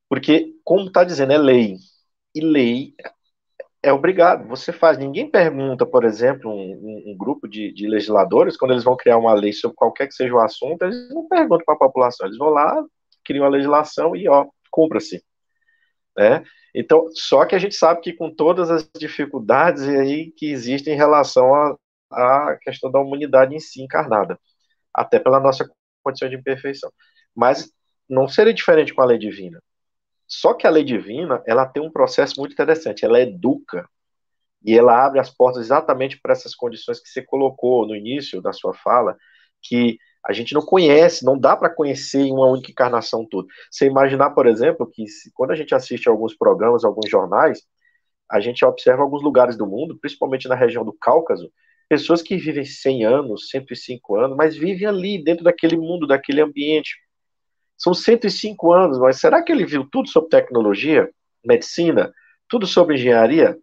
Porque, como está dizendo, é lei. E lei é obrigado, você faz. Ninguém pergunta, por exemplo, um grupo de legisladores, quando eles vão criar uma lei sobre qualquer que seja o assunto, eles não perguntam para a população, eles vão lá, criam a legislação e, cumpra-se. Né? Então, só que a gente sabe que com todas as dificuldades aí que existem em relação à questão da humanidade em si encarnada, até pela nossa condição de imperfeição. Mas não seria diferente com a lei divina. Só que a lei divina, ela tem um processo muito interessante, ela educa e ela abre as portas exatamente para essas condições que você colocou no início da sua fala, que a gente não conhece, não dá para conhecer em uma única encarnação tudo. Você imaginar, por exemplo, que quando a gente assiste a alguns programas, alguns jornais, a gente observa alguns lugares do mundo, principalmente na região do Cáucaso, pessoas que vivem 100 anos, 105 anos, mas vivem ali, dentro daquele mundo, daquele ambiente. São 105 anos, mas será que ele viu tudo sobre tecnologia, medicina, tudo sobre engenharia?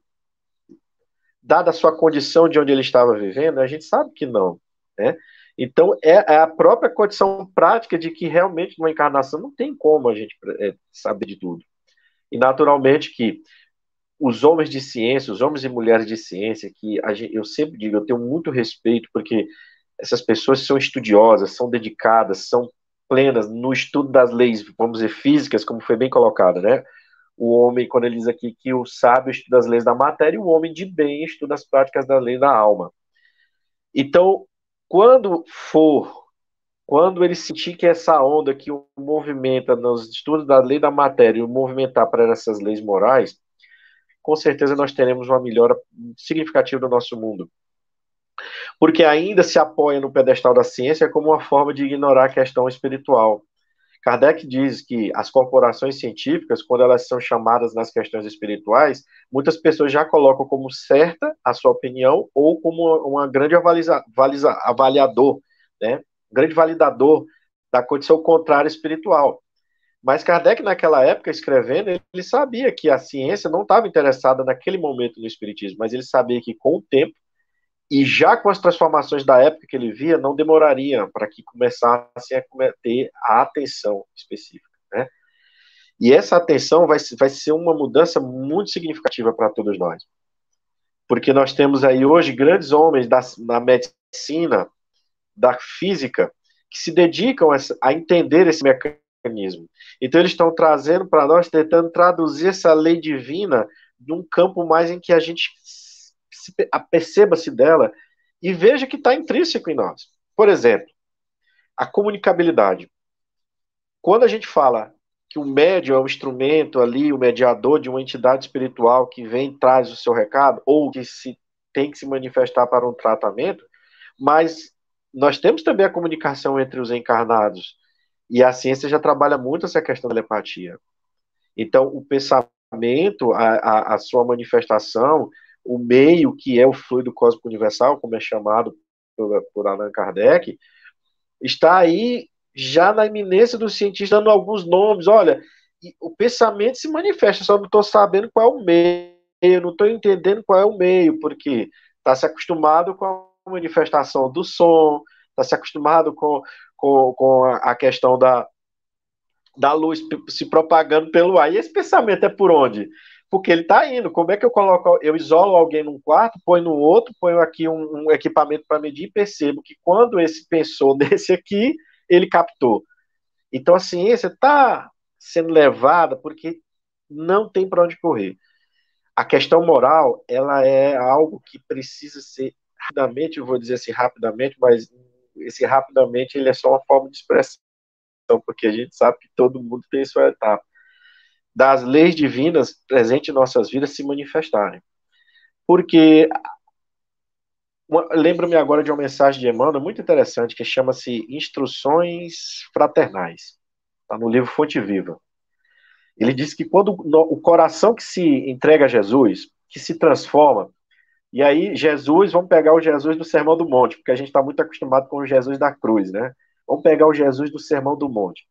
Dada a sua condição de onde ele estava vivendo, a gente sabe que não, né? Então, é a própria condição prática de que realmente numa encarnação não tem como a gente saber de tudo. E naturalmente que os homens de ciência, os homens e mulheres de ciência, eu sempre digo, eu tenho muito respeito, porque essas pessoas são estudiosas, são dedicadas, são plenas no estudo das leis, vamos dizer, físicas, como foi bem colocado, né? O homem, quando ele diz aqui que o sábio estuda as leis da matéria, e o homem de bem estuda as práticas da lei da alma. Então, quando ele sentir que essa onda que o movimenta nos estudos da lei da matéria e o movimentar para essas leis morais, com certeza nós teremos uma melhora significativa do nosso mundo. Porque ainda se apoia no pedestal da ciência como uma forma de ignorar a questão espiritual. Kardec diz que as corporações científicas, quando elas são chamadas nas questões espirituais, muitas pessoas já colocam como certa a sua opinião ou como uma grande avaliador, né? Um grande validador da condição contrária espiritual. Mas Kardec, naquela época, escrevendo, ele sabia que a ciência não estava interessada naquele momento no espiritismo, mas ele sabia que com o tempo, e já com as transformações da época que ele via, não demoraria para que começasse a ter a atenção específica, né? E essa atenção vai ser uma mudança muito significativa para todos nós. Porque nós temos aí hoje grandes homens da medicina, da física, que se dedicam a entender esse mecanismo. Então, eles estão trazendo para nós, tentando traduzir essa lei divina num campo mais em que a gente aperceba-se dela e veja que está intrínseco em nós. Por exemplo, a comunicabilidade. Quando a gente fala que o médium é um instrumento ali, o mediador de uma entidade espiritual que vem e traz o seu recado, ou que tem que se manifestar para um tratamento, mas nós temos também a comunicação entre os encarnados, e a ciência já trabalha muito essa questão da telepatia. Então, o pensamento, a sua manifestação, o meio que é o fluido cósmico universal, como é chamado por Allan Kardec, está aí já na iminência do cientista, dando alguns nomes. Olha, o pensamento se manifesta, só não estou sabendo qual é o meio, não estou entendendo qual é o meio, porque está se acostumado com a manifestação do som, está se acostumado com a questão da luz se propagando pelo ar. E esse pensamento é por onde? Porque ele está indo. Como é que eu isolo alguém num quarto, ponho no outro, ponho aqui um equipamento para medir e percebo que quando esse pensou nesse aqui, ele captou. Então a ciência está sendo levada porque não tem para onde correr. A questão moral, ela é algo que precisa ser rapidamente, eu vou dizer assim rapidamente, mas esse rapidamente ele é só uma forma de expressão, porque a gente sabe que todo mundo tem sua etapa. Das leis divinas presentes em nossas vidas se manifestarem. Porque, lembro-me agora de uma mensagem de Emmanuel muito interessante, que chama-se Instruções Fraternais. Está no livro Fonte Viva. Ele diz que quando o coração que se entrega a Jesus, que se transforma, e aí Jesus, vamos pegar o Jesus do Sermão do Monte, porque a gente está muito acostumado com o Jesus da cruz, né? Vamos pegar o Jesus do Sermão do Monte,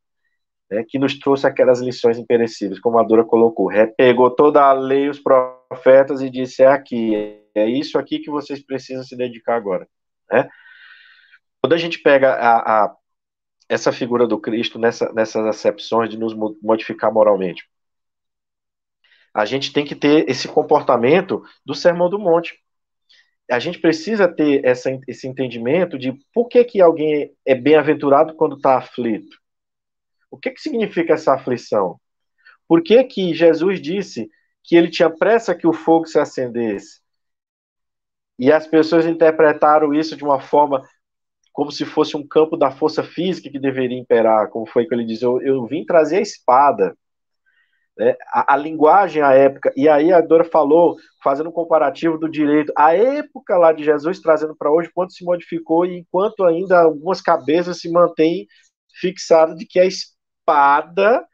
né, que nos trouxe aquelas lições imperecíveis, como a Dora colocou. Pegou toda a lei, os profetas e disse, é aqui, é isso aqui que vocês precisam se dedicar agora. Né? Quando a gente pega essa figura do Cristo nessas acepções de nos modificar moralmente, a gente tem que ter esse comportamento do Sermão do Monte. A gente precisa ter esse entendimento de por que alguém é bem-aventurado quando está aflito. O que significa essa aflição? Por que Jesus disse que ele tinha pressa que o fogo se acendesse? E as pessoas interpretaram isso de uma forma como se fosse um campo da força física que deveria imperar, como foi que ele diz, eu vim trazer a espada. Né? A linguagem, a época, e aí a Dora falou, fazendo um comparativo do direito, a época lá de Jesus trazendo para hoje, quanto se modificou e enquanto ainda algumas cabeças se mantêm fixadas de que a espada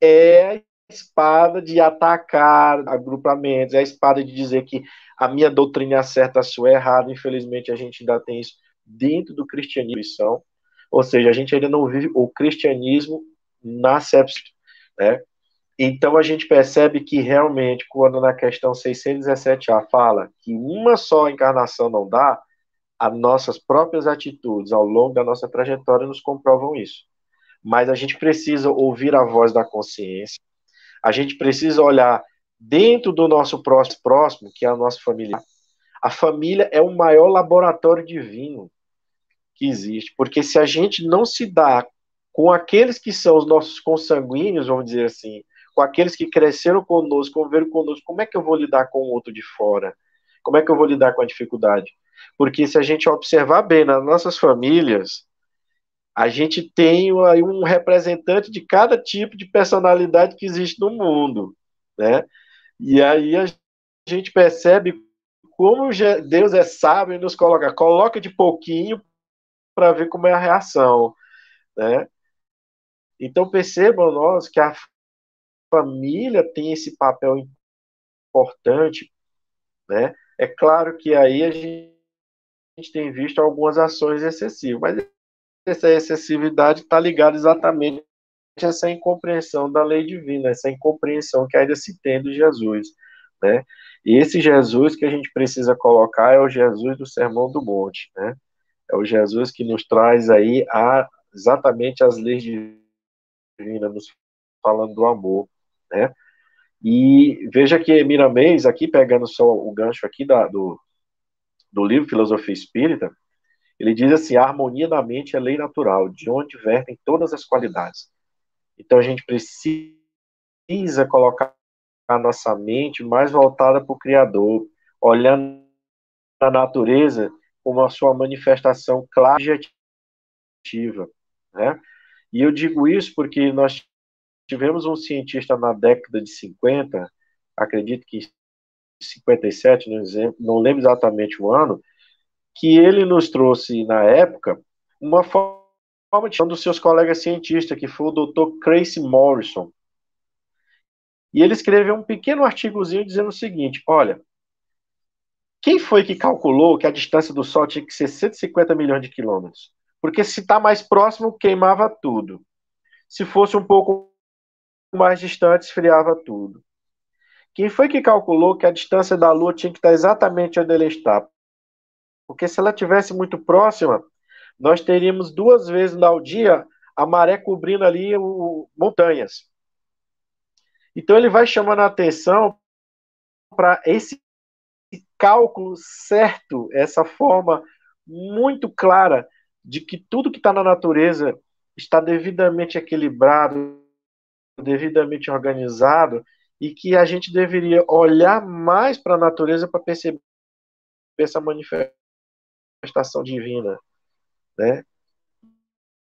é a espada de atacar agrupamentos, é a espada de dizer que a minha doutrina é certa, a sua é errada. Infelizmente, a gente ainda tem isso dentro do cristianismo, ou seja, a gente ainda não vive o cristianismo na acepção, né? Então, a gente percebe que realmente, quando na questão 617A fala que uma só encarnação não dá, as nossas próprias atitudes ao longo da nossa trajetória nos comprovam isso. Mas a gente precisa ouvir a voz da consciência, a gente precisa olhar dentro do nosso próximo, que é a nossa família. A família é o maior laboratório divino que existe, porque se a gente não se dá com aqueles que são os nossos consanguíneos, vamos dizer assim, com aqueles que cresceram conosco, conviveram conosco, como é que eu vou lidar com o outro de fora? Como é que eu vou lidar com a dificuldade? Porque se a gente observar bem nas nossas famílias, a gente tem aí um representante de cada tipo de personalidade que existe no mundo, né? E aí a gente percebe como Deus é sábio e nos coloca de pouquinho para ver como é a reação, né? Então percebam nós que a família tem esse papel importante, né? É claro que aí a gente tem visto algumas ações excessivas, mas essa excessividade está ligada exatamente a essa incompreensão da lei divina, essa incompreensão que ainda se tem de Jesus, né? E esse Jesus que a gente precisa colocar é o Jesus do Sermão do Monte, né? É o Jesus que nos traz aí exatamente as leis divinas, nos falando do amor, né? E veja que Miramês, aqui pegando só o gancho aqui do livro Filosofia Espírita, ele diz assim: a harmonia da mente é lei natural, de onde vertem todas as qualidades. Então a gente precisa colocar a nossa mente mais voltada para o Criador, olhando a natureza como a sua manifestação clara e objetiva, né? E eu digo isso porque nós tivemos um cientista na década de 50, acredito que 57, não lembro exatamente o ano, que ele nos trouxe, na época, uma forma de um dos seus colegas cientistas, que foi o Dr. Tracy Morrison. E ele escreveu um pequeno artigozinho dizendo o seguinte: olha, quem foi que calculou que a distância do Sol tinha que ser 150 milhões de quilômetros? Porque se está mais próximo, queimava tudo. Se fosse um pouco mais distante, esfriava tudo. Quem foi que calculou que a distância da Lua tinha que estar exatamente onde ela está? Porque se ela estivesse muito próxima, nós teríamos 2 vezes ao dia a maré cobrindo ali montanhas. Então ele vai chamando a atenção para esse cálculo certo, essa forma muito clara de que tudo que está na natureza está devidamente equilibrado, devidamente organizado, e que a gente deveria olhar mais para a natureza para perceber essa manifestação divina, né?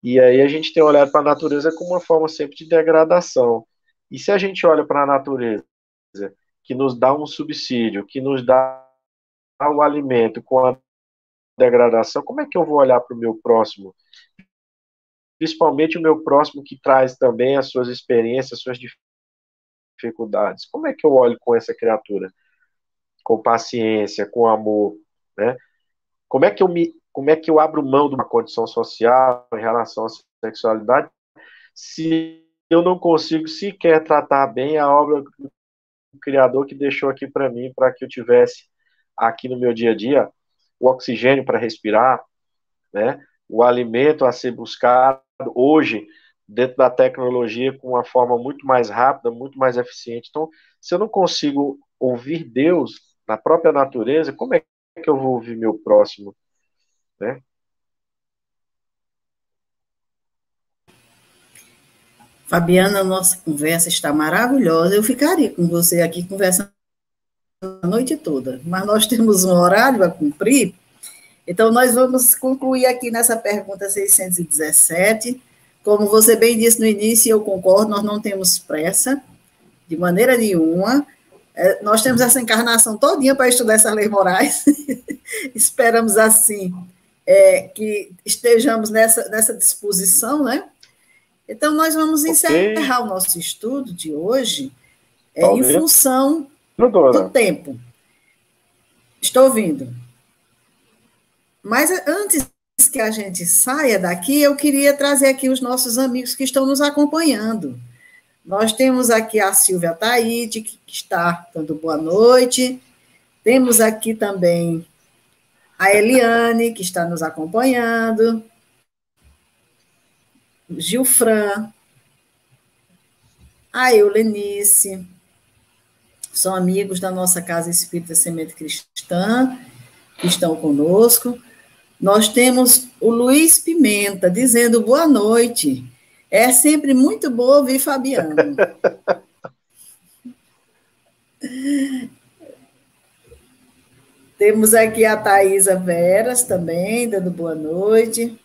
E aí a gente tem olhado para a natureza como uma forma sempre de degradação. E se a gente olha para a natureza, que nos dá um subsídio, que nos dá o alimento com a degradação, como é que eu vou olhar para o meu próximo? Principalmente o meu próximo que traz também as suas experiências, as suas dificuldades. Como é que eu olho com essa criatura? Com paciência, com amor, né? Como é que eu abro mão de uma condição social em relação à sexualidade se eu não consigo sequer tratar bem a obra do Criador que deixou aqui para mim, para que eu tivesse aqui no meu dia a dia o oxigênio para respirar, né? O alimento a ser buscado hoje dentro da tecnologia com uma forma muito mais rápida, muito mais eficiente. Então, se eu não consigo ouvir Deus na própria natureza, como é que eu vou ouvir meu próximo, né? Fabiana, a nossa conversa está maravilhosa. Eu ficaria com você aqui conversando a noite toda, mas nós temos um horário a cumprir, então nós vamos concluir aqui nessa pergunta 617. Como você bem disse no início, eu concordo, nós não temos pressa, de maneira nenhuma. Nós temos essa encarnação todinha para estudar essas leis morais. Esperamos, assim, que estejamos nessa disposição, né? Então, nós vamos encerrar o nosso estudo de hoje em função do tempo. Estou ouvindo. Mas antes que a gente saia daqui, eu queria trazer aqui os nossos amigos que estão nos acompanhando. Nós temos aqui a Silvia Taide, que está dando boa noite. Temos aqui também a Eliane, que está nos acompanhando. Gilfran. A Eulenice. São amigos da nossa Casa Espírita Semente Cristã, que estão conosco. Nós temos o Luiz Pimenta, dizendo boa noite. É sempre muito bom ouvir Fabiano. Temos aqui a Thaisa Veras também, dando boa noite.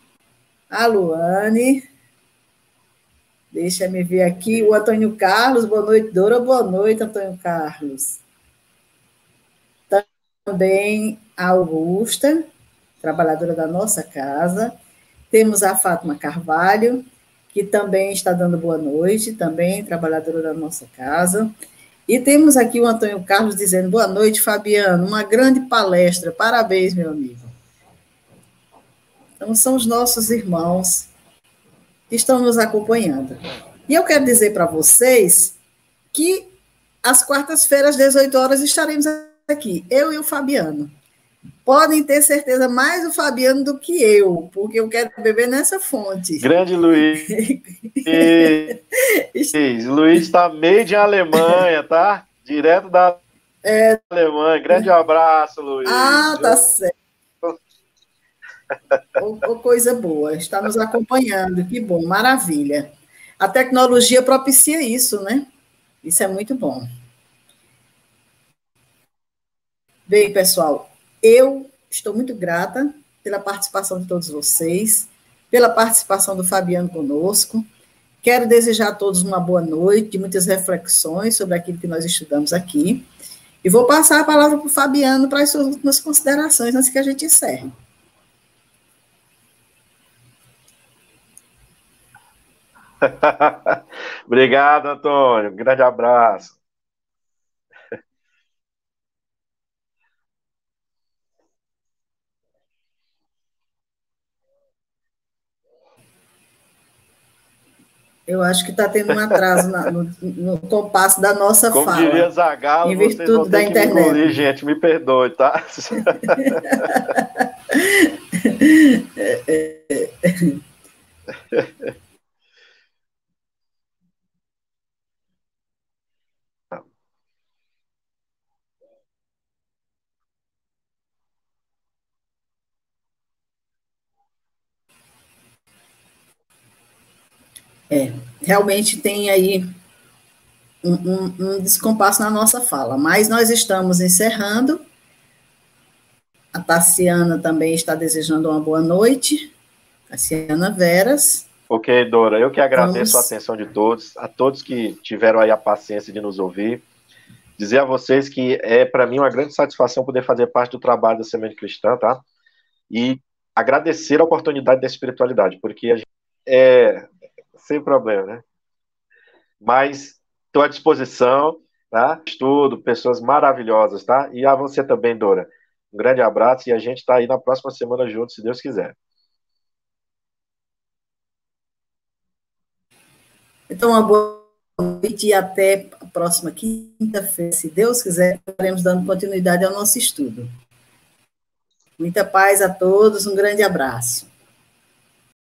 A Luane. Deixa-me ver aqui. O Antônio Carlos, boa noite, Dora. Boa noite, Antônio Carlos. Também a Augusta, trabalhadora da nossa casa. Temos a Fátima Carvalho, que também está dando boa noite, também trabalhadora da nossa casa. E temos aqui o Antônio Carlos dizendo, boa noite, Fabiano, uma grande palestra, parabéns, meu amigo. Então, são os nossos irmãos que estão nos acompanhando. E eu quero dizer para vocês que às quartas-feiras, às 18 horas, estaremos aqui, eu e o Fabiano. podem ter certeza mais o Fabiano do que eu, porque eu quero beber nessa fonte. Grande Luiz. Luiz está made em Alemanha, tá? Direto da Alemanha. Grande abraço, Luiz. Ah, tá certo. Coisa boa, está nos acompanhando, que bom, maravilha. A tecnologia propicia isso, né? Isso é muito bom. Bem, pessoal, eu estou muito grata pela participação de todos vocês, pela participação do Fabiano conosco. Quero desejar a todos uma boa noite, muitas reflexões sobre aquilo que nós estudamos aqui. E vou passar a palavra para o Fabiano para as suas últimas considerações antes que a gente encerre. Obrigado, Antônio. Um grande abraço. Eu acho que está tendo um atraso no compasso da nossa Como fala. Como diria Zagalo, em vocês vão ter que internet. me engolir, gente. Me perdoe, tá? Realmente tem aí um descompasso na nossa fala, mas nós estamos encerrando. A Tassiana também está desejando uma boa noite. Tassiana Veras. Ok, Dora, eu que agradeço a atenção de todos, a todos que tiveram aí a paciência de nos ouvir. Dizer a vocês que é, para mim, uma grande satisfação poder fazer parte do trabalho da Semente Cristã, tá? E agradecer a oportunidade da espiritualidade, porque a gente sem problema, né? Mas estou à disposição, tá? Estudo, pessoas maravilhosas, tá? E a você também, Dora. Um grande abraço e a gente está aí na próxima semana juntos, se Deus quiser. Então, uma boa noite e até a próxima quinta-feira, se Deus quiser, estaremos dando continuidade ao nosso estudo. Muita paz a todos, um grande abraço.